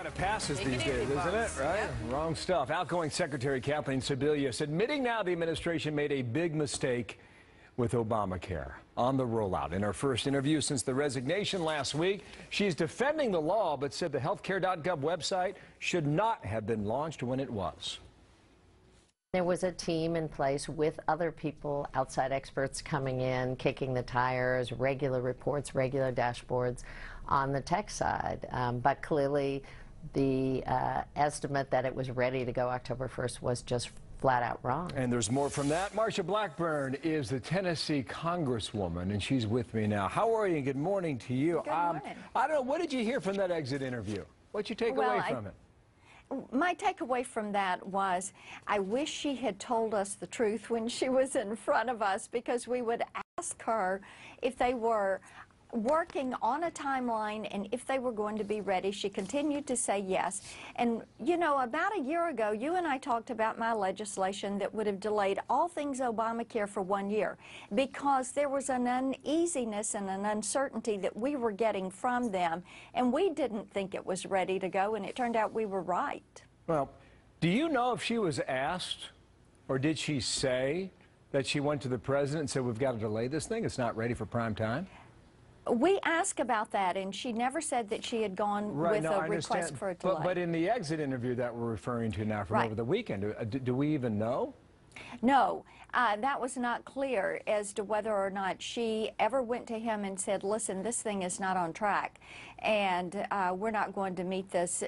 kind of passes these days, isn't it? Right? Yeah. Wrong stuff. Outgoing Secretary Kathleen Sebelius admitting now the administration made a big mistake with Obamacare on the rollout. In her first interview since the resignation last week, she's defending the law but said the healthcare.gov website should not have been launched when it was. There was a team in place with other people, outside experts coming in, kicking the tires, regular reports, regular dashboards on the tech side. But clearly the estimate that it was ready to go October 1st was just flat out wrong. And there's more from that. Marsha Blackburn is the Tennessee Congresswoman, and she's with me now. How are you? Good morning to you. Good morning. I don't know, what did you hear from that exit interview? What'd you take away from it? My takeaway from that was I wish she had told us the truth when she was in front of us, because we would ask her if they were working on a timeline and if they were going to be ready. She continued to say yes. And, you know, about a year ago, you and I talked about my legislation that would have delayed all things Obamacare for 1 year because there was an uneasiness and an uncertainty that we were getting from them, and we didn't think it was ready to go, and it turned out we were right. Well, do you know if she was asked, or did she say that she went to the president and said, we've got to delay this thing, it's not ready for prime time? We asked about that, and she never said that she had gone with a request for a delay. But in the exit interview that we're referring to now from over the weekend, do we even know? No, that was not clear as to whether or not she ever went to him and said, listen, this thing is not on track, and we're not going to meet this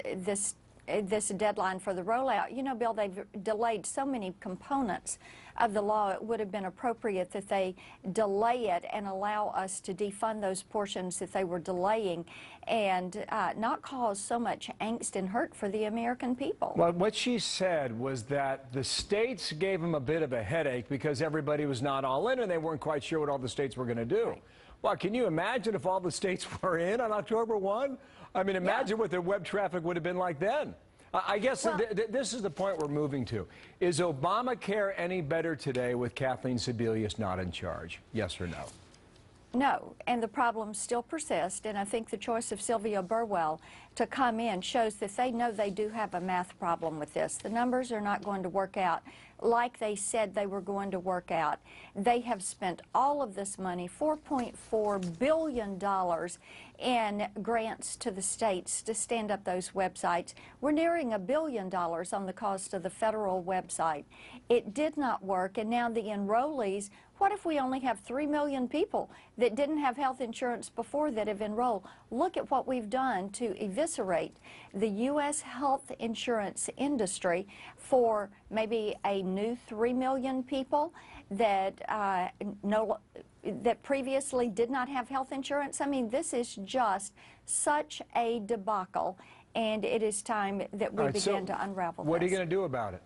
deadline for the rollout. You know, Bill, they've delayed so many components of the law, it would have been appropriate that they delay it and allow us to defund those portions that they were delaying and not cause so much angst and hurt for the American people. Well, what she said was that the states gave them a bit of a headache because everybody was not all in and they weren't quite sure what all the states were going to do. Right. Well, can you imagine if all the states were in on October 1? I mean, imagine what their web traffic would have been like then. I guess this is the point we're moving to. Is Obamacare any better today with Kathleen Sebelius not in charge? Yes or no? No, and the problems still persist, and I think the choice of Sylvia Burwell to come in shows that they know they do have a math problem with this. The numbers are not going to work out like they said they were going to work out. They have spent all of this money, $4.4 billion in grants to the states to stand up those websites. We're nearing $1 billion on the cost of the federal website. It did not work, and now the enrollees, what if we only have 3 million people that didn't have health insurance before that have enrolled? Look at what we've done to eviscerate the U.S. health insurance industry for maybe a new 3 million people that that previously did not have health insurance. I mean, this is just such a debacle, and it is time that we begin to unravel this. What are you going to do about it?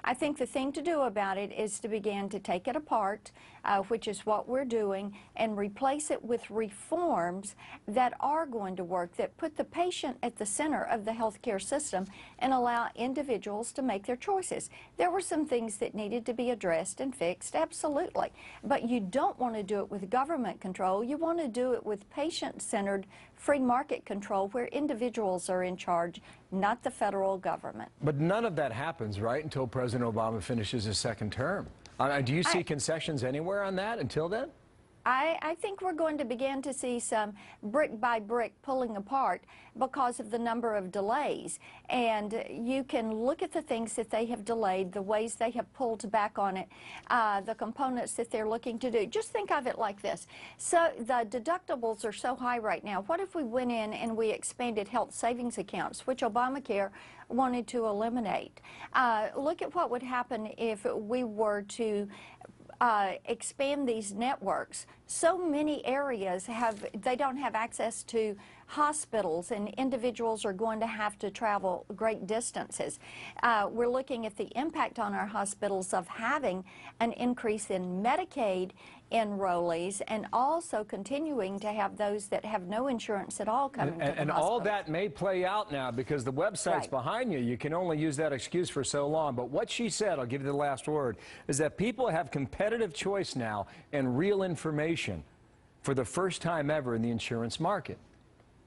I think the thing to do about it is to begin to take it apart, which is what we're doing, and replace it with reforms that are going to work, that put the patient at the center of the healthcare system and allow individuals to make their choices. There were some things that needed to be addressed and fixed, absolutely. But you don't want to do it with government control. You want to do it with patient-centered free market control where individuals are in charge, not the federal government. But none of that happens, right, until President Obama finishes his second term. Do you see concessions anywhere on that until then? I think we're going to begin to see some brick by brick pulling apart because of the number of delays. And you can look at the things that they have delayed, the ways they have pulled back on it, the components that they're looking to do. Just think of it like this. So the deductibles are so high right now. What if we went in and we expanded health savings accounts, which Obamacare wanted to eliminate? Look at what would happen if we were to expand these networks. So many areas they don't have access to hospitals, and individuals are going to have to travel great distances. We're looking at the impact on our hospitals of having an increase in Medicaid enrollees and also continuing to have those that have no insurance at all coming to the hospital. And all that may play out now because the website's behind you. You can only use that excuse for so long. But what she said, I'll give you the last word, is that people have competitive choice now and real information for the first time ever in the insurance market.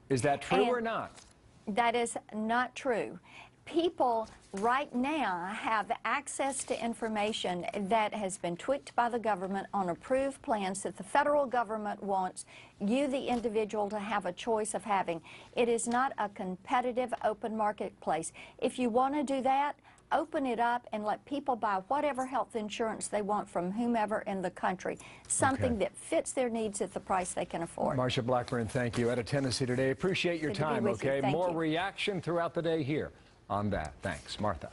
Is that true or not? That is not true. People right now have access to information that has been tweaked by the government on approved plans that the federal government wants you, the individual, to have a choice of having. It is not a competitive open marketplace. If you want to do that, open it up and let people buy whatever health insurance they want from whomever in the country, something that fits their needs at the price they can afford. Marsha Blackburn, thank you. Out of Tennessee today. Appreciate your Good to be time, with you. okay? Thank More you. reaction throughout the day here on that. Thanks, Martha.